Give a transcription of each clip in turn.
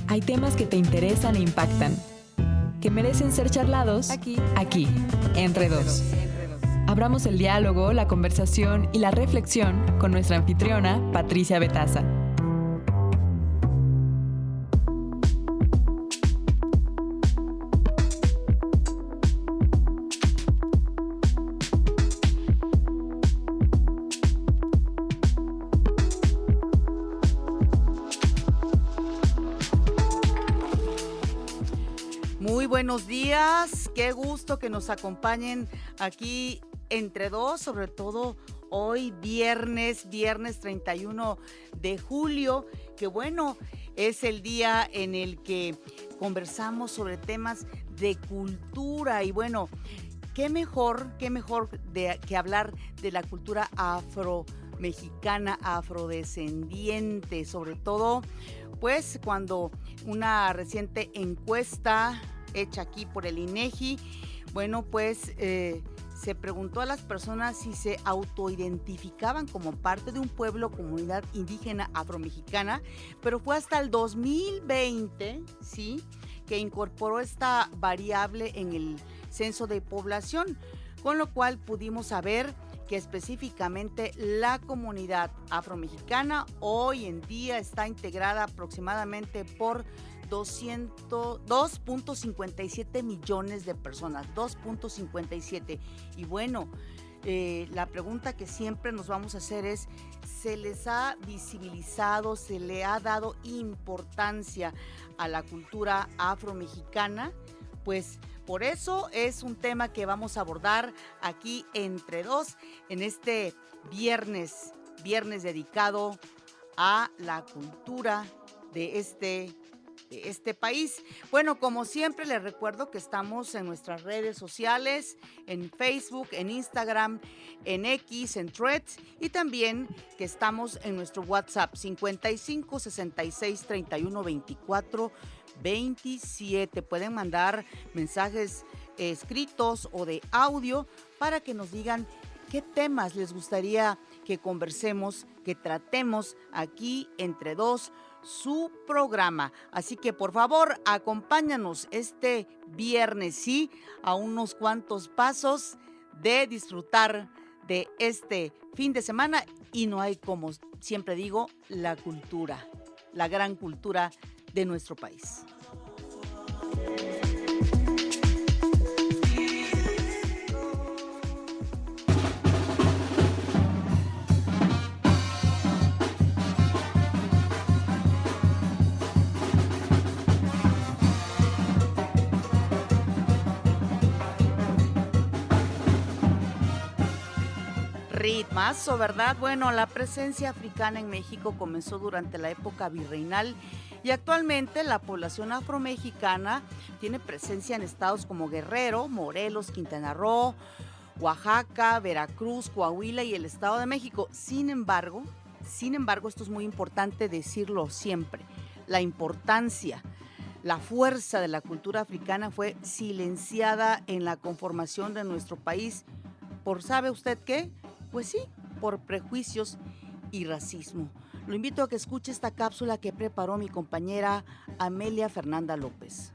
Hay temas que te interesan e impactan, que merecen ser charlados aquí, entre dos. Abramos el diálogo, la conversación y la reflexión con nuestra anfitriona, Patricia Betaza. Muy buenos días, qué gusto que nos acompañen aquí entre dos, sobre todo hoy viernes 31 de julio, que bueno, es el día en el que conversamos sobre temas de cultura y bueno, qué mejor que hablar de la cultura afromexicana, afrodescendiente, sobre todo pues cuando una reciente encuesta hecha aquí por el INEGI, bueno, pues se preguntó a las personas si se autoidentificaban como parte de un pueblo, comunidad indígena afromexicana, pero fue hasta el 2020, ¿sí?, que incorporó esta variable en el censo de población, con lo cual pudimos saber que específicamente la comunidad afromexicana hoy en día está integrada aproximadamente por 2.57 millones de personas, 2.57. Y bueno, la pregunta que siempre nos vamos a hacer es, ¿se les ha visibilizado, se le ha dado importancia a la cultura afromexicana? Pues por eso es un tema que vamos a abordar aquí entre dos en este viernes dedicado a la cultura de este país. Bueno, como siempre les recuerdo que estamos en nuestras redes sociales, en Facebook, en Instagram, en X, en Threads y también que estamos en nuestro WhatsApp 55 66 31 24 27. Pueden mandar mensajes escritos o de audio para que nos digan qué temas les gustaría que conversemos, que tratemos aquí entre dos, su programa. Así que por favor, acompáñanos este viernes, sí, a unos cuantos pasos de disfrutar de este fin de semana. Y no hay, como siempre digo, la cultura, la gran cultura de nuestro país. Ritmazo, ¿verdad? Bueno, la presencia africana en México comenzó durante la época virreinal y actualmente la población afromexicana tiene presencia en estados como Guerrero, Morelos, Quintana Roo, Oaxaca, Veracruz, Coahuila y el Estado de México. Sin embargo, esto es muy importante decirlo siempre, la importancia, la fuerza de la cultura africana fue silenciada en la conformación de nuestro país por, ¿sabe usted qué? Pues sí, por prejuicios y racismo. Lo invito a que escuche esta cápsula que preparó mi compañera Amelia Fernanda López.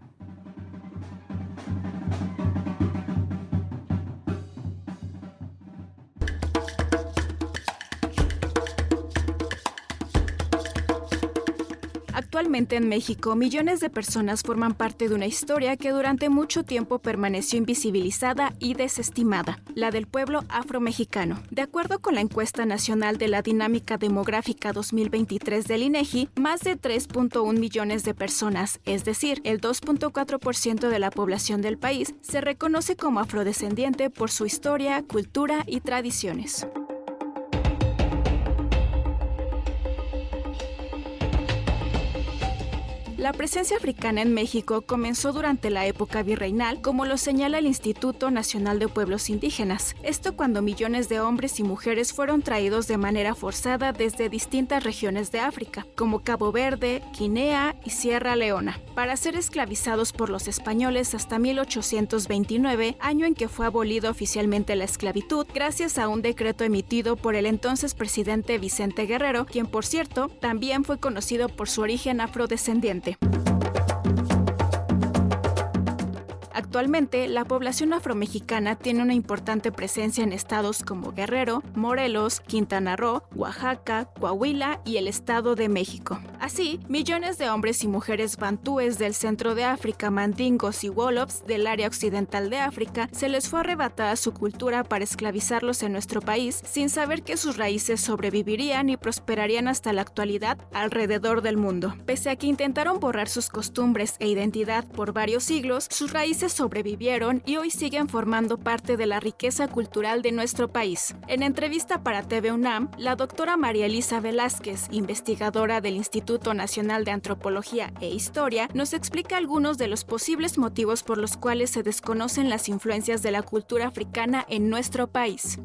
Actualmente en México, millones de personas forman parte de una historia que durante mucho tiempo permaneció invisibilizada y desestimada, la del pueblo afromexicano. De acuerdo con la encuesta nacional de la dinámica demográfica 2023 del INEGI, más de 3.1 millones de personas, es decir, el 2.4% de la población del país, se reconoce como afrodescendiente por su historia, cultura y tradiciones. La presencia africana en México comenzó durante la época virreinal, como lo señala el Instituto Nacional de Pueblos Indígenas. Esto cuando millones de hombres y mujeres fueron traídos de manera forzada desde distintas regiones de África, como Cabo Verde, Guinea y Sierra Leona, para ser esclavizados por los españoles hasta 1829, año en que fue abolida oficialmente la esclavitud, gracias a un decreto emitido por el entonces presidente Vicente Guerrero, quien, por cierto, también fue conocido por su origen afrodescendiente. Actualmente, la población afromexicana tiene una importante presencia en estados como Guerrero, Morelos, Quintana Roo, Oaxaca, Coahuila y el Estado de México. Así, millones de hombres y mujeres bantúes del centro de África, mandingos y wolofs del área occidental de África, se les fue arrebatada su cultura para esclavizarlos en nuestro país, sin saber que sus raíces sobrevivirían y prosperarían hasta la actualidad alrededor del mundo. Pese a que intentaron borrar sus costumbres e identidad por varios siglos, sus raíces sobrevivieron y hoy siguen formando parte de la riqueza cultural de nuestro país. En entrevista para TV UNAM, la doctora María Elisa Velázquez, investigadora del Instituto Nacional de Antropología e Historia, nos explica algunos de los posibles motivos por los cuales se desconocen las influencias de la cultura africana en nuestro país.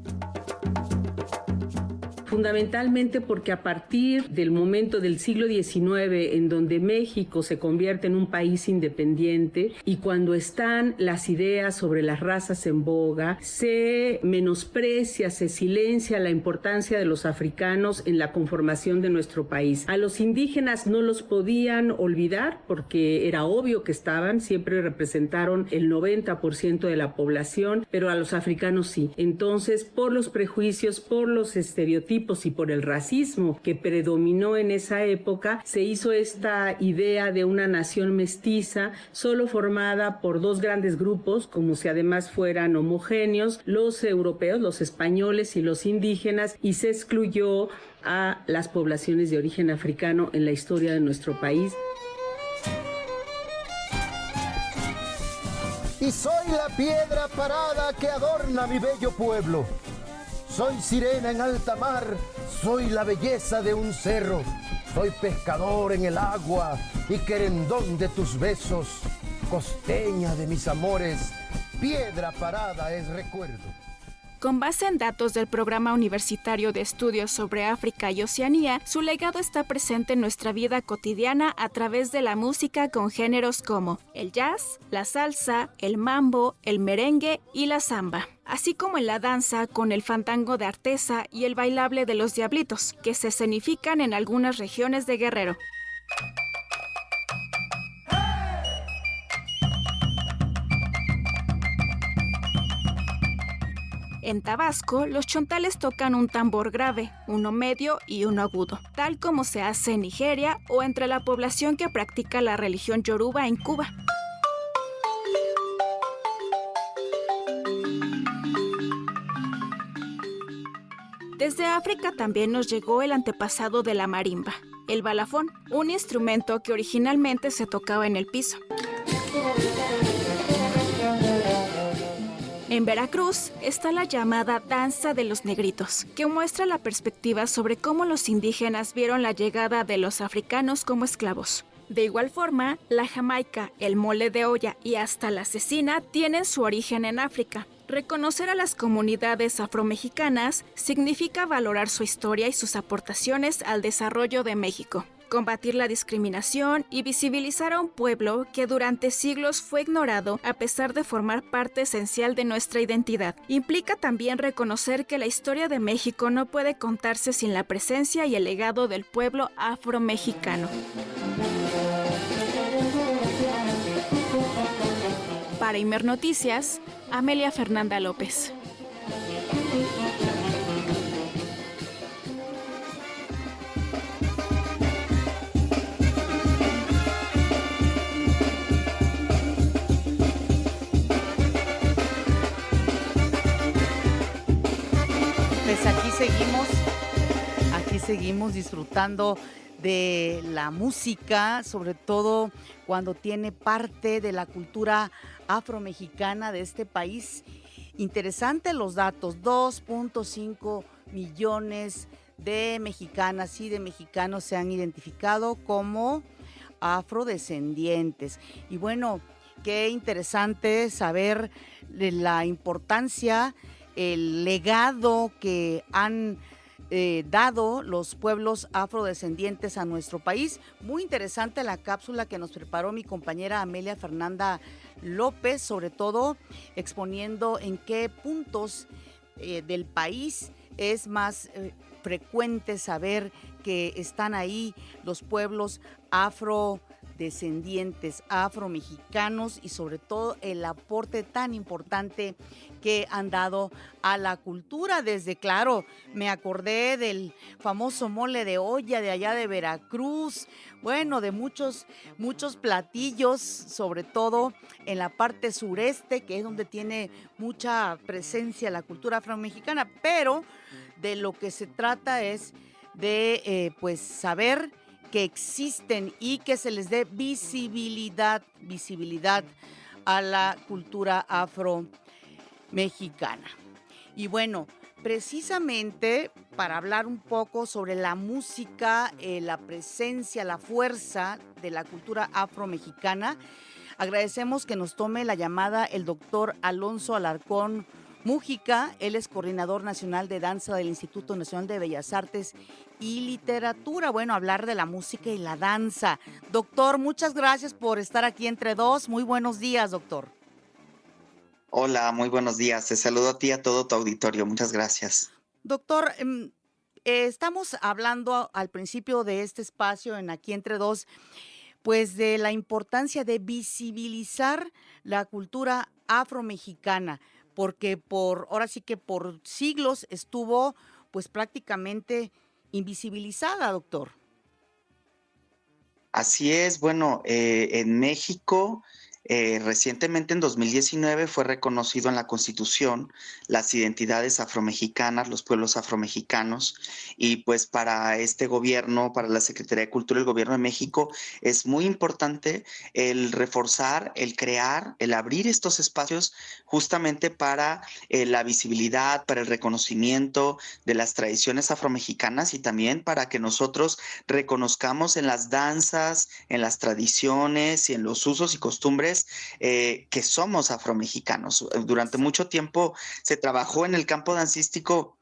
Fundamentalmente porque a partir del momento del siglo XIX, en donde México se convierte en un país independiente y cuando están las ideas sobre las razas en boga, se menosprecia, se silencia la importancia de los africanos en la conformación de nuestro país. A los indígenas no los podían olvidar porque era obvio que estaban, siempre representaron el 90% de la población, pero a los africanos sí. Entonces, por los prejuicios, por los estereotipos y por el racismo que predominó en esa época, se hizo esta idea de una nación mestiza, solo formada por dos grandes grupos, como si además fueran homogéneos, los europeos, los españoles y los indígenas, y se excluyó a las poblaciones de origen africano en la historia de nuestro país. Y soy la piedra parada que adorna mi bello pueblo. Soy sirena en alta mar, soy la belleza de un cerro, soy pescador en el agua y querendón de tus besos, costeña de mis amores, piedra parada es recuerdo. Con base en datos del Programa Universitario de Estudios sobre África y Oceanía, su legado está presente en nuestra vida cotidiana a través de la música con géneros como el jazz, la salsa, el mambo, el merengue y la samba, así como en la danza con el fandango de Artesa y el bailable de los Diablitos, que se escenifican en algunas regiones de Guerrero. En Tabasco, los chontales tocan un tambor grave, uno medio y uno agudo, tal como se hace en Nigeria o entre la población que practica la religión yoruba en Cuba. Desde África también nos llegó el antepasado de la marimba, el balafón, un instrumento que originalmente se tocaba en el piso. En Veracruz está la llamada Danza de los Negritos, que muestra la perspectiva sobre cómo los indígenas vieron la llegada de los africanos como esclavos. De igual forma, la jamaica, el mole de olla y hasta la cecina tienen su origen en África. Reconocer a las comunidades afromexicanas significa valorar su historia y sus aportaciones al desarrollo de México. Combatir la discriminación y visibilizar a un pueblo que durante siglos fue ignorado a pesar de formar parte esencial de nuestra identidad. Implica también reconocer que la historia de México no puede contarse sin la presencia y el legado del pueblo afromexicano. Para Imer Noticias, Amelia Fernanda López. Pues aquí seguimos disfrutando de la música, sobre todo cuando tiene parte de la cultura afromexicana de este país. Interesante los datos, 2.5 millones de mexicanas y de mexicanos se han identificado como afrodescendientes. Y bueno, qué interesante saber de la importancia, el legado que han dado los pueblos afrodescendientes a nuestro país. Muy interesante la cápsula que nos preparó mi compañera Amelia Fernanda López, sobre todo exponiendo en qué puntos del país es más frecuente saber que están ahí los pueblos afrodescendientes, afromexicanos, y sobre todo el aporte tan importante que han dado a la cultura. Desde, claro, me acordé del famoso mole de olla de allá de Veracruz, bueno, de muchos platillos, sobre todo en la parte sureste, que es donde tiene mucha presencia la cultura afromexicana, pero de lo que se trata es de pues saber que existen y que se les dé visibilidad a la cultura afromexicana. Y bueno, precisamente para hablar un poco sobre la música, la presencia, la fuerza de la cultura afromexicana, agradecemos que nos tome la llamada el doctor Alonso Alarcón Mújica. Él es coordinador nacional de danza del Instituto Nacional de Bellas Artes y Literatura. Bueno, hablar de la música y la danza. Doctor, muchas gracias por estar aquí entre dos. Muy buenos días, doctor. Hola, muy buenos días. Te saludo a ti y a todo tu auditorio. Muchas gracias. Doctor, estamos hablando al principio de este espacio en Aquí Entre Dos, pues de la importancia de visibilizar la cultura afromexicana, porque ahora sí que por siglos estuvo pues prácticamente invisibilizada, doctor. Así es. Bueno, en México, recientemente en 2019 fue reconocido en la Constitución las identidades afromexicanas, los pueblos afromexicanos, y pues para este gobierno, para la Secretaría de Cultura del Gobierno de México, es muy importante el reforzar, el crear, el abrir estos espacios justamente para la visibilidad, para el reconocimiento de las tradiciones afromexicanas, y también para que nosotros reconozcamos en las danzas, en las tradiciones y en los usos y costumbres que somos afromexicanos. Durante mucho tiempo se trabajó en el campo dancístico,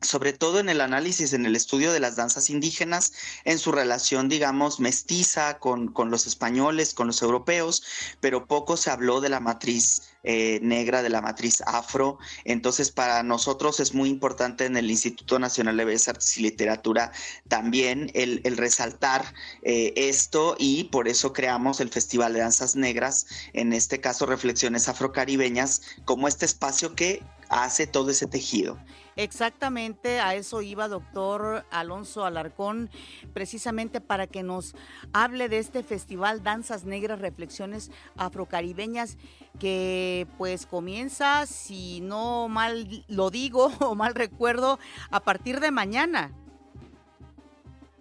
sobre todo en el análisis, en el estudio de las danzas indígenas, en su relación, digamos, mestiza con los españoles, con los europeos, pero poco se habló de la matriz negra, de la matriz afro. Entonces, para nosotros es muy importante en el Instituto Nacional de Bellas Artes y Literatura también el resaltar esto, y por eso creamos el Festival de Danzas Negras, en este caso Reflexiones Afrocaribeñas, como este espacio que hace todo ese tejido. Exactamente, a eso iba, doctor Alonso Alarcón, precisamente para que nos hable de este festival Danzas Negras, Reflexiones Afrocaribeñas, que pues comienza, si no mal lo digo o mal recuerdo, a partir de mañana.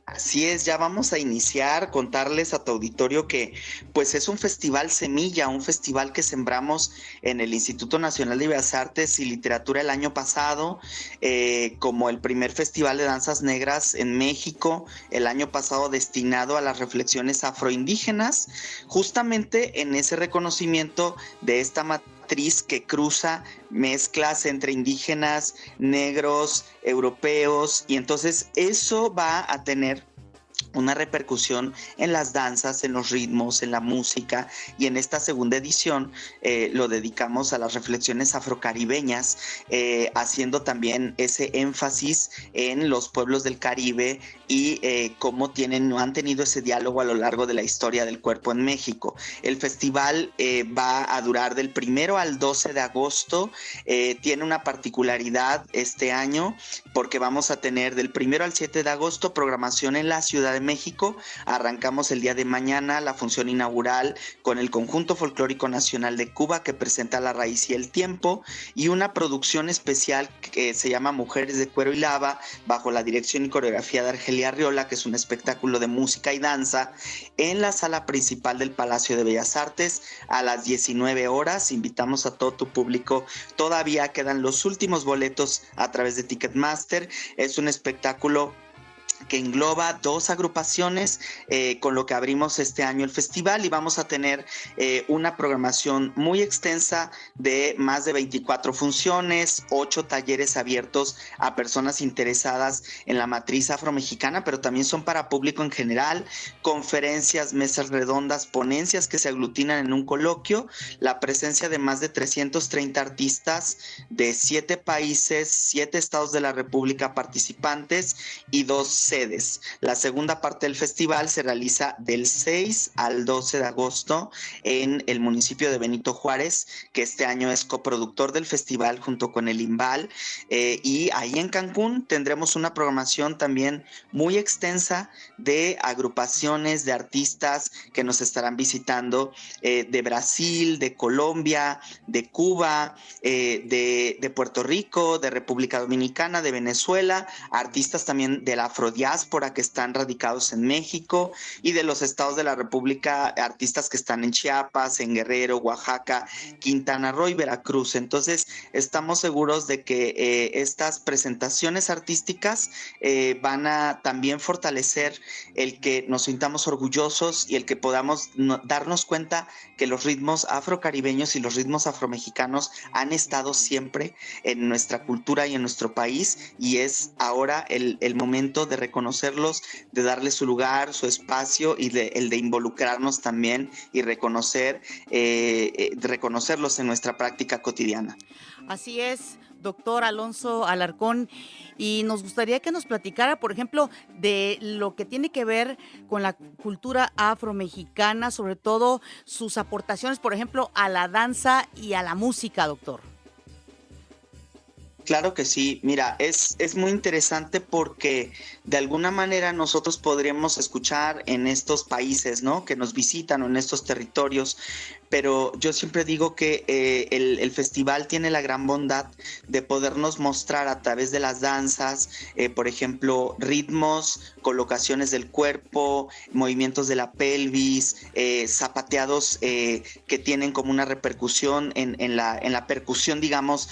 Así es, ya vamos a iniciar, contarles a tu auditorio que pues es un festival semilla, un festival que sembramos en el Instituto Nacional de Bellas Artes y Literatura el año pasado, como el primer festival de danzas negras en México, el año pasado destinado a las reflexiones afroindígenas, justamente en ese reconocimiento de esta matriz que cruza mezclas entre indígenas, negros, europeos, y entonces eso va a tener una repercusión en las danzas, en los ritmos, en la música, y en esta segunda edición lo dedicamos a las reflexiones afrocaribeñas, haciendo también ese énfasis en los pueblos del Caribe y cómo han tenido ese diálogo a lo largo de la historia del cuerpo en México. El festival va a durar del 1 al 12 de agosto, tiene una particularidad este año porque vamos a tener del 1 al 7 de agosto programación en la Ciudad de México. Arrancamos el día de mañana la función inaugural con el Conjunto Folclórico Nacional de Cuba, que presenta La Raíz y el Tiempo, y una producción especial que se llama Mujeres de Cuero y Lava, bajo la dirección y coreografía de Argelia Arriola, que es un espectáculo de música y danza en la sala principal del Palacio de Bellas Artes a las 19 horas. Invitamos a todo tu público, todavía quedan los últimos boletos a través de Ticketmaster. Es un espectáculo que engloba 2 agrupaciones, con lo que abrimos este año el festival, y vamos a tener una programación muy extensa de más de 24 funciones, 8 talleres abiertos a personas interesadas en la matriz afromexicana, pero también son para público en general, conferencias, mesas redondas, ponencias que se aglutinan en un coloquio, la presencia de más de 330 artistas de 7 países, 7 estados de la República participantes y 2 sedes. La segunda parte del festival se realiza del 6 al 12 de agosto en el municipio de Benito Juárez, que este año es coproductor del festival junto con el IMBAL, y ahí en Cancún tendremos una programación también muy extensa de agrupaciones de artistas que nos estarán visitando de Brasil, de Colombia, de Cuba, de Puerto Rico, de República Dominicana, de Venezuela, artistas también de la afrodiáspora que están radicados en México, y de los estados de la República, artistas que están en Chiapas, en Guerrero, Oaxaca, Quintana Roo y Veracruz. Entonces estamos seguros de que estas presentaciones artísticas van a también fortalecer el que nos sintamos orgullosos y el que podamos darnos cuenta que los ritmos afrocaribeños y los ritmos afromexicanos han estado siempre en nuestra cultura y en nuestro país, y es ahora el momento de reconocerlos, de darles su lugar, su espacio, y el de involucrarnos también y reconocerlos en nuestra práctica cotidiana. Así es, doctor Alonso Alarcón, y nos gustaría que nos platicara, por ejemplo, de lo que tiene que ver con la cultura afromexicana, sobre todo sus aportaciones, por ejemplo, a la danza y a la música, doctor. Claro que sí, mira, es muy interesante porque de alguna manera nosotros podríamos escuchar en estos países, ¿no?, que nos visitan, o en estos territorios, pero yo siempre digo que el festival tiene la gran bondad de podernos mostrar a través de las danzas, por ejemplo, ritmos, colocaciones del cuerpo, movimientos de la pelvis, zapateados que tienen como una repercusión en la percusión, digamos,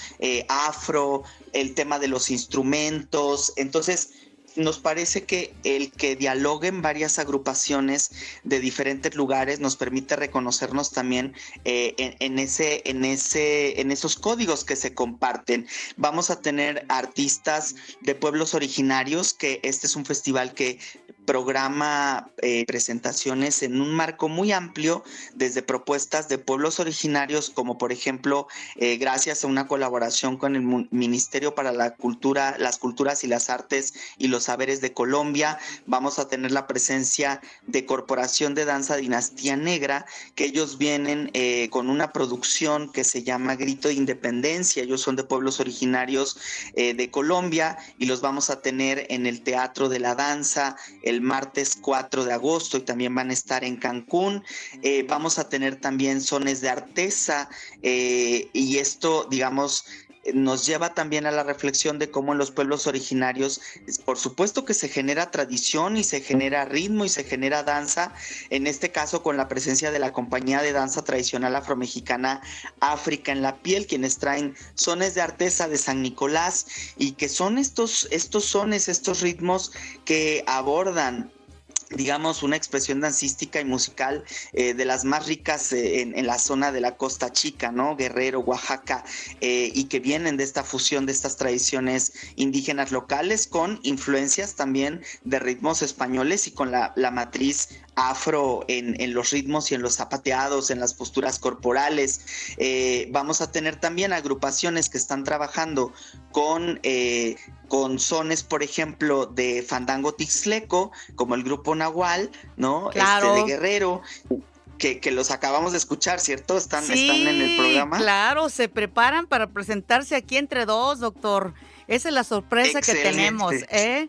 afro, el tema de los instrumentos. Entonces, nos parece que el que dialoguen varias agrupaciones de diferentes lugares nos permite reconocernos también en esos códigos que se comparten. Vamos a tener artistas de pueblos originarios, que este es un festival que programa presentaciones en un marco muy amplio, desde propuestas de pueblos originarios, como por ejemplo, gracias a una colaboración con el Ministerio para la Cultura, las Culturas y las Artes y los Saberes de Colombia, vamos a tener la presencia de Corporación de Danza Dinastía Negra, que ellos vienen con una producción que se llama Grito de Independencia. Ellos son de pueblos originarios de Colombia, y los vamos a tener en el Teatro de la Danza el martes 4 de agosto, y también van a estar en Cancún. Vamos a tener también sones de Artesa, y esto, digamos, nos lleva también a la reflexión de cómo en los pueblos originarios, por supuesto que se genera tradición y se genera ritmo y se genera danza, en este caso con la presencia de la compañía de danza tradicional afromexicana África en la Piel, quienes traen sones de Artesa de San Nicolás, y que son estos sones, estos ritmos que abordan, digamos, una expresión dancística y musical de las más ricas en la zona de la Costa Chica, ¿no? Guerrero, Oaxaca, y que vienen de esta fusión de estas tradiciones indígenas locales con influencias también de ritmos españoles, y con la matriz afro en los ritmos y en los zapateados, en las posturas corporales. Vamos a tener también agrupaciones que están trabajando con sones, por ejemplo, de fandango tixleco, como el grupo Nahual, ¿no? Claro. De Guerrero, que los acabamos de escuchar, ¿cierto? Están en el programa. Claro, se preparan para presentarse aquí entre dos, doctor. Esa es la sorpresa Excelente. que tenemos, ¿eh?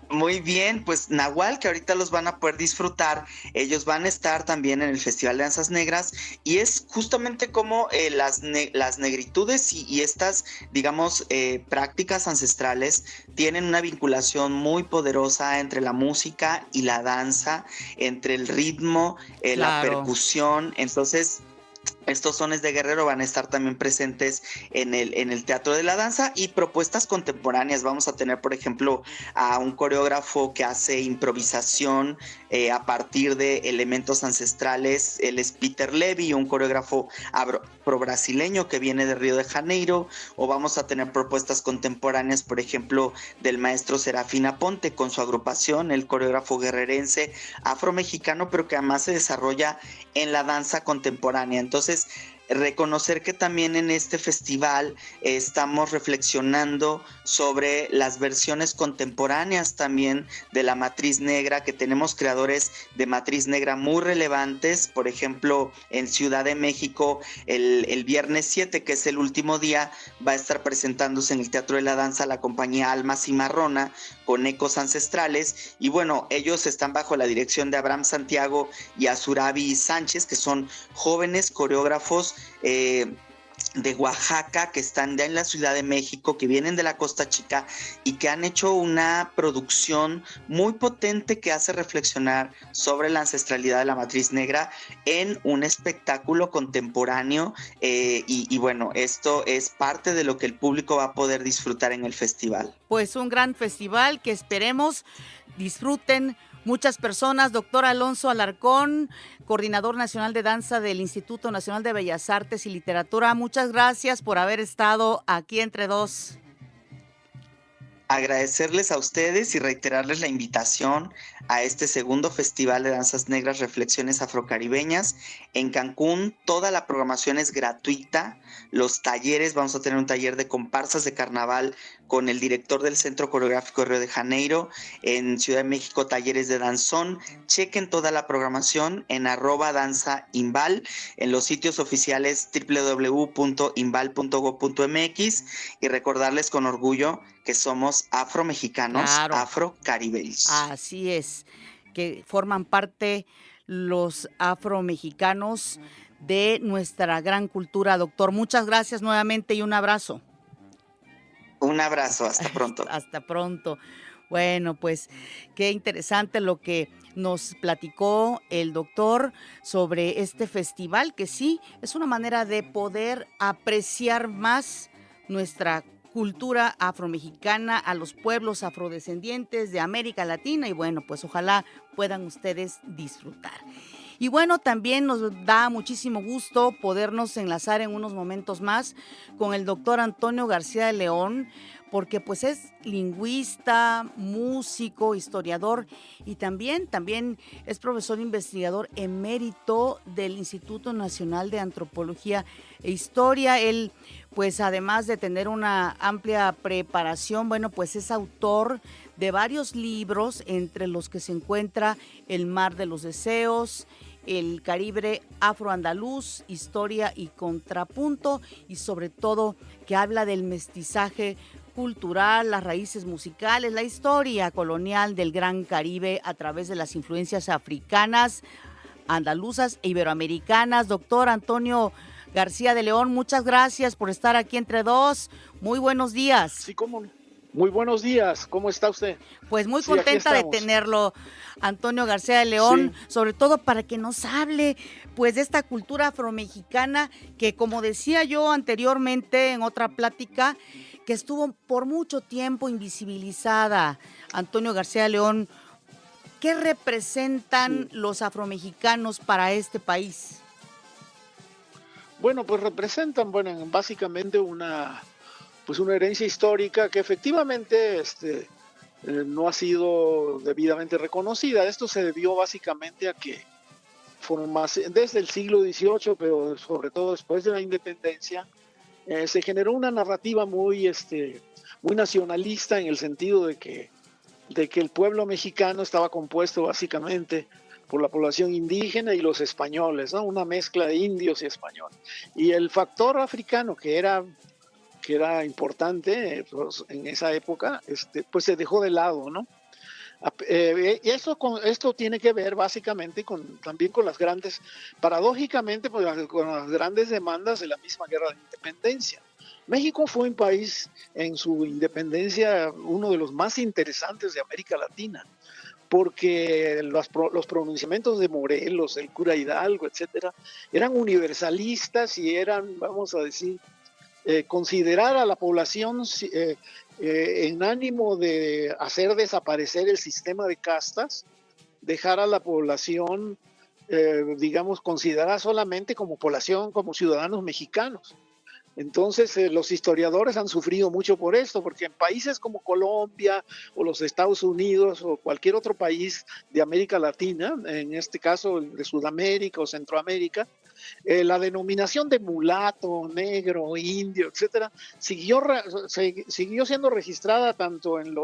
Muy bien, pues Nahual, que ahorita los van a poder disfrutar, ellos van a estar también en el Festival de Danzas Negras, y es justamente como las negritudes y estas, digamos, prácticas ancestrales tienen una vinculación muy poderosa entre la música y la danza, entre el ritmo, la Claro. percusión. Entonces, Estos sones de Guerrero van a estar también presentes en el Teatro de la Danza, y propuestas contemporáneas. Vamos a tener, por ejemplo, a un coreógrafo que hace improvisación a partir de elementos ancestrales. Él es Peter Levy, un coreógrafo afro-brasileño que viene de Río de Janeiro. O vamos a tener propuestas contemporáneas, por ejemplo, del maestro Serafín Aponte con su agrupación, el coreógrafo guerrerense afro-mexicano, pero que además se desarrolla en la danza contemporánea. Entonces, reconocer que también en este festival estamos reflexionando sobre las versiones contemporáneas también de la matriz negra, que tenemos creadores de matriz negra muy relevantes. Por ejemplo, en Ciudad de México, el viernes 7, que es el último día, va a estar presentándose en el Teatro de la Danza la compañía Alma Cimarrona con ecos ancestrales, y bueno, ellos están bajo la dirección de Abraham Santiago y Azurabi Sánchez, que son jóvenes coreógrafos de Oaxaca, que están ya en la Ciudad de México, que vienen de la Costa Chica y que han hecho una producción muy potente que hace reflexionar sobre la ancestralidad de la matriz negra en un espectáculo contemporáneo, y bueno, esto es parte de lo que el público va a poder disfrutar en el festival. Pues un gran festival que esperemos disfruten muchas personas. Doctor Alonso Alarcón, coordinador nacional de danza del Instituto Nacional de Bellas Artes y Literatura, muchas gracias por haber estado aquí entre dos. Agradecerles a ustedes y reiterarles la invitación a este segundo Festival de Danzas Negras Reflexiones Afrocaribeñas en Cancún. Toda la programación es gratuita. Los talleres, vamos a tener un taller de comparsas de carnaval con el director del Centro Coreográfico de Río de Janeiro. En Ciudad de México, talleres de danzón. Chequen toda la programación en @danzaimbal, en los sitios oficiales www.imbal.go.mx, y recordarles con orgullo que somos afromexicanos, claro, afrocaribeños. Así es, que forman parte los afromexicanos de nuestra gran cultura. Doctor, muchas gracias nuevamente y un abrazo. Un abrazo, hasta pronto. Hasta pronto. Bueno, pues qué interesante lo que nos platicó el doctor sobre este festival, que sí, es una manera de poder apreciar más nuestra cultura afromexicana, a los pueblos afrodescendientes de América Latina, y bueno, pues ojalá puedan ustedes disfrutar. Y bueno, también nos da muchísimo gusto podernos enlazar en unos momentos más con el doctor Antonio García de León, porque pues es lingüista, músico, historiador, y también es profesor investigador emérito del Instituto Nacional de Antropología e Historia. Él, pues además de tener una amplia preparación, bueno, pues es autor de varios libros, entre los que se encuentra El Mar de los Deseos, El Caribe Afroandaluz, Historia y Contrapunto, y sobre todo que habla del mestizaje cultural, las raíces musicales, la historia colonial del Gran Caribe a través de las influencias africanas, andaluzas e iberoamericanas. Doctor Antonio García de León, muchas gracias por estar aquí entre dos. Muy buenos días. Sí, cómo no. Muy buenos días, ¿cómo está usted? Pues muy contenta de tenerlo, Antonio García de León, sí, sobre todo para que nos hable pues de esta cultura afromexicana que, como decía yo anteriormente en otra plática, que estuvo por mucho tiempo invisibilizada. Antonio García de León, ¿qué representan los afromexicanos para este país? Bueno, pues representan, básicamente una herencia histórica que efectivamente no ha sido debidamente reconocida. Esto se debió básicamente a que desde el siglo XVIII, pero sobre todo después de la independencia, se generó una narrativa muy nacionalista, en el sentido de que el pueblo mexicano estaba compuesto básicamente por la población indígena y los españoles, ¿no? Una mezcla de indios y españoles. Y el factor africano, que era importante pues, en esa época, pues se dejó de lado, ¿no? Y esto tiene que ver básicamente también con las grandes, paradójicamente, pues, con las grandes demandas de la misma guerra de independencia. México fue un país en su independencia uno de los más interesantes de América Latina, porque los pronunciamientos de Morelos, el cura Hidalgo, etcétera, eran universalistas y eran, vamos a decir, considerar a la población en ánimo de hacer desaparecer el sistema de castas, dejar a la población, digamos, considerada solamente como población, como ciudadanos mexicanos. Entonces, los historiadores han sufrido mucho por esto, porque en países como Colombia o los Estados Unidos o cualquier otro país de América Latina, en este caso de Sudamérica o Centroamérica, la denominación de mulato, negro, indio, etcétera, siguió siendo registrada tanto en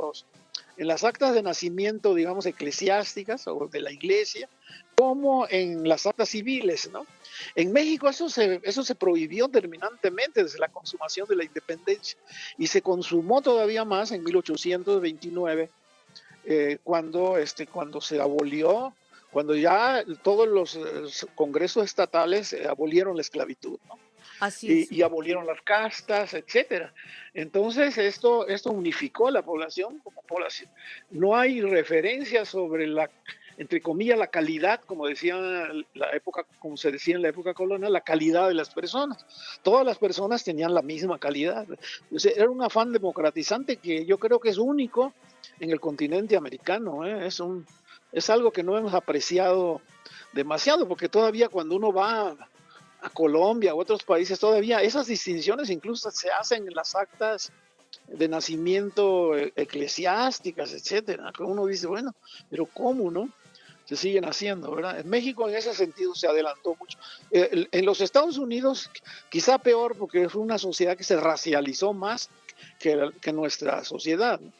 las actas de nacimiento, digamos, eclesiásticas o de la iglesia, como en las actas civiles, ¿no? En México eso se prohibió terminantemente desde la consumación de la independencia y se consumó todavía más en 1829, cuando se abolió, cuando ya todos los congresos estatales abolieron la esclavitud, ¿no? Así es. Y abolieron las castas, etcétera. Entonces esto unificó a la población como población. No hay referencia sobre entre comillas, la calidad, como como se decía en la época colonial, la calidad de las personas. Todas las personas tenían la misma calidad. Entonces, era un afán democratizante que yo creo que es único en el continente americano, ¿eh? Es algo que no hemos apreciado demasiado, porque todavía cuando uno va a Colombia u otros países, todavía esas distinciones incluso se hacen en las actas de nacimiento eclesiásticas, etcétera, que uno dice, bueno, pero ¿cómo, no? Se siguen haciendo, ¿verdad? En México en ese sentido se adelantó mucho. En los Estados Unidos quizá peor, porque es una sociedad que se racializó más que nuestra sociedad, ¿no?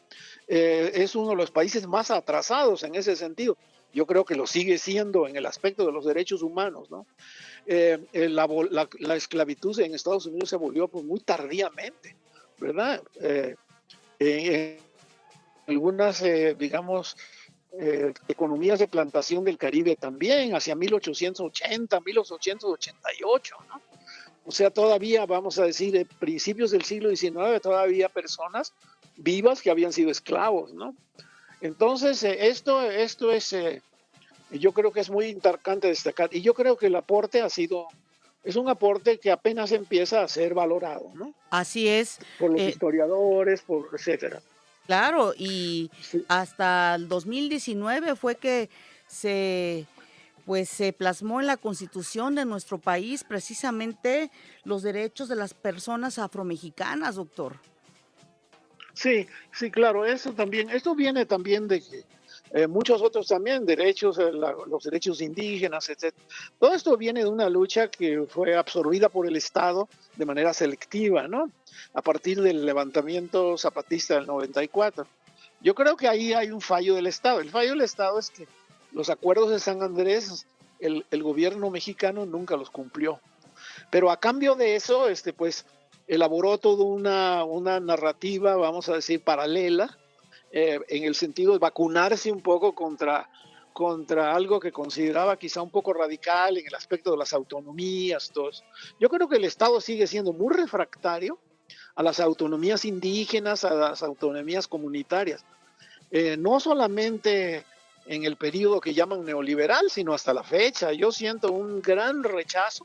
Es uno de los países más atrasados en ese sentido. Yo creo que lo sigue siendo en el aspecto de los derechos humanos, ¿no? La esclavitud en Estados Unidos se abolió pues, muy tardíamente, ¿verdad? En algunas, digamos, economías de plantación del Caribe también, hacia 1880, 1888, ¿no? O sea, todavía, vamos a decir, principios del siglo XIX, todavía personas vivas que habían sido esclavos, ¿no? Entonces, esto es, yo creo que es muy importante destacar, y yo creo que el aporte es un aporte que apenas empieza a ser valorado, ¿no? Así es. Por los historiadores, etcétera. Claro, y Sí. hasta el 2019 fue que se plasmó en la Constitución de nuestro país precisamente los derechos de las personas afromexicanas, doctor. Sí, sí, claro, esto viene también de que muchos otros también derechos, los derechos indígenas, etcétera. Todo esto viene de una lucha que fue absorbida por el Estado de manera selectiva, ¿no? A partir del levantamiento zapatista del 94. Yo creo que ahí hay un fallo del Estado. El fallo del Estado es que los acuerdos de San Andrés, el gobierno mexicano nunca los cumplió. Pero a cambio de eso, pues elaboró toda una narrativa, vamos a decir, paralela, en el sentido de vacunarse un poco contra algo que consideraba quizá un poco radical en el aspecto de las autonomías. Yo creo que el Estado sigue siendo muy refractario a las autonomías indígenas, a las autonomías comunitarias. No solamente en el periodo que llaman neoliberal, sino hasta la fecha. Yo siento un gran rechazo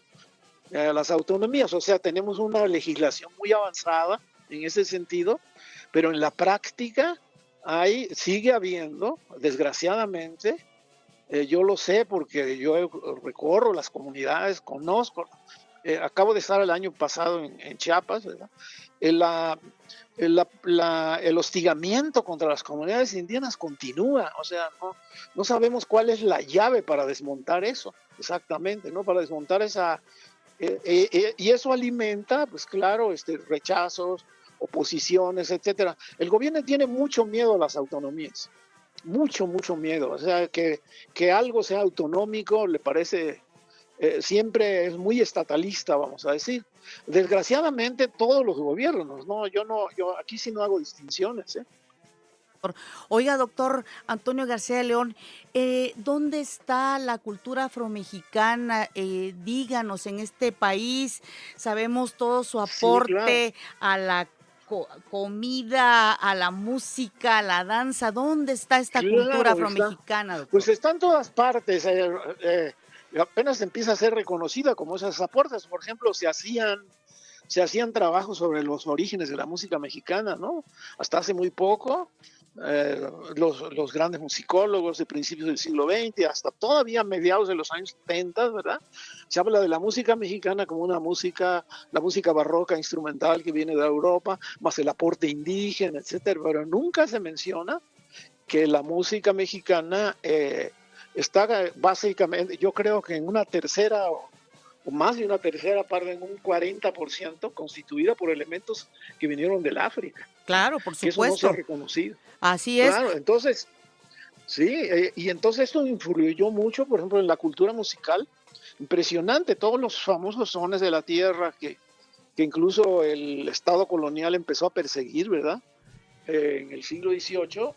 a las autonomías, o sea, tenemos una legislación muy avanzada en ese sentido, pero en la práctica sigue habiendo, desgraciadamente, yo lo sé porque yo recorro las comunidades, conozco, acabo de estar el año pasado en Chiapas, ¿verdad? El hostigamiento contra las comunidades indígenas continúa, o sea, no sabemos cuál es la llave para desmontar eso, exactamente, ¿no? Para desmontar esa... y eso alimenta, pues claro, rechazos, oposiciones, etcétera. El gobierno tiene mucho miedo a las autonomías, mucho miedo. O sea, que algo sea autonómico le parece, siempre es muy estatalista, vamos a decir. Desgraciadamente todos los gobiernos, ¿no? Yo aquí sí no hago distinciones, ¿eh? Oiga, doctor Antonio García de León, ¿dónde está la cultura afromexicana? Díganos, en este país sabemos todo su aporte, Sí, claro, a la comida, a la música, a la danza? ¿Dónde está esta cultura afromexicana, doctor? Pues está en todas partes. Apenas empieza a ser reconocida como esas aportes. Por ejemplo, se hacían trabajos sobre los orígenes de la música mexicana, ¿no? Hasta hace muy poco, los grandes musicólogos de principios del siglo XX, hasta todavía mediados de los años 70, ¿verdad? Se habla de la música mexicana como la música barroca instrumental que viene de Europa, más el aporte indígena, etcétera, pero nunca se menciona que la música mexicana está básicamente, yo creo que en una tercera o más de una tercera parte, en un 40%, constituida por elementos que vinieron del África. Claro, por supuesto. Eso no se ha reconocido. Así es. Claro, entonces, sí, y entonces esto influyó mucho, por ejemplo, en la cultura musical. Impresionante, todos los famosos sones de la tierra que incluso el Estado colonial empezó a perseguir, ¿verdad? En el siglo XVIII,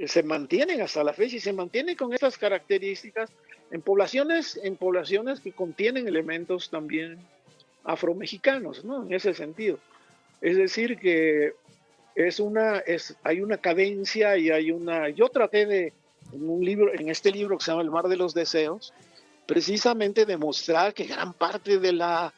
se mantienen hasta la fecha y se mantienen con estas características en poblaciones que contienen elementos también afromexicanos, ¿no? En ese sentido. Es decir, que hay una cadencia y yo traté en este libro que se llama El Mar de los Deseos, precisamente demostrar que gran parte de la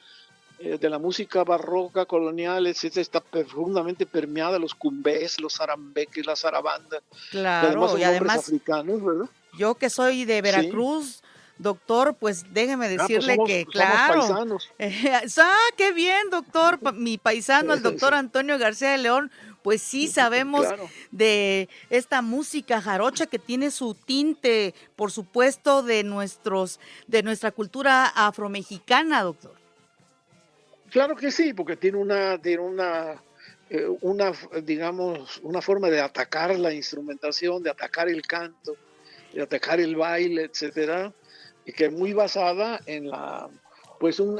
música barroca, colonial, etcétera, está profundamente permeada, los cumbés, los zarambeques, las zarabandas. Claro, y además africanos, ¿verdad? Yo que soy de Veracruz, sí. Doctor, pues déjeme decirle que, claro. Somos paisanos. ¡Qué bien, doctor! Mi paisano, el doctor Antonio García de León, pues sí sabemos de esta música jarocha que tiene su tinte, por supuesto, de nuestra cultura afromexicana, doctor. Claro que sí, porque tiene una forma de atacar la instrumentación, de atacar el canto, de atacar el baile, etcétera, y que es muy basada en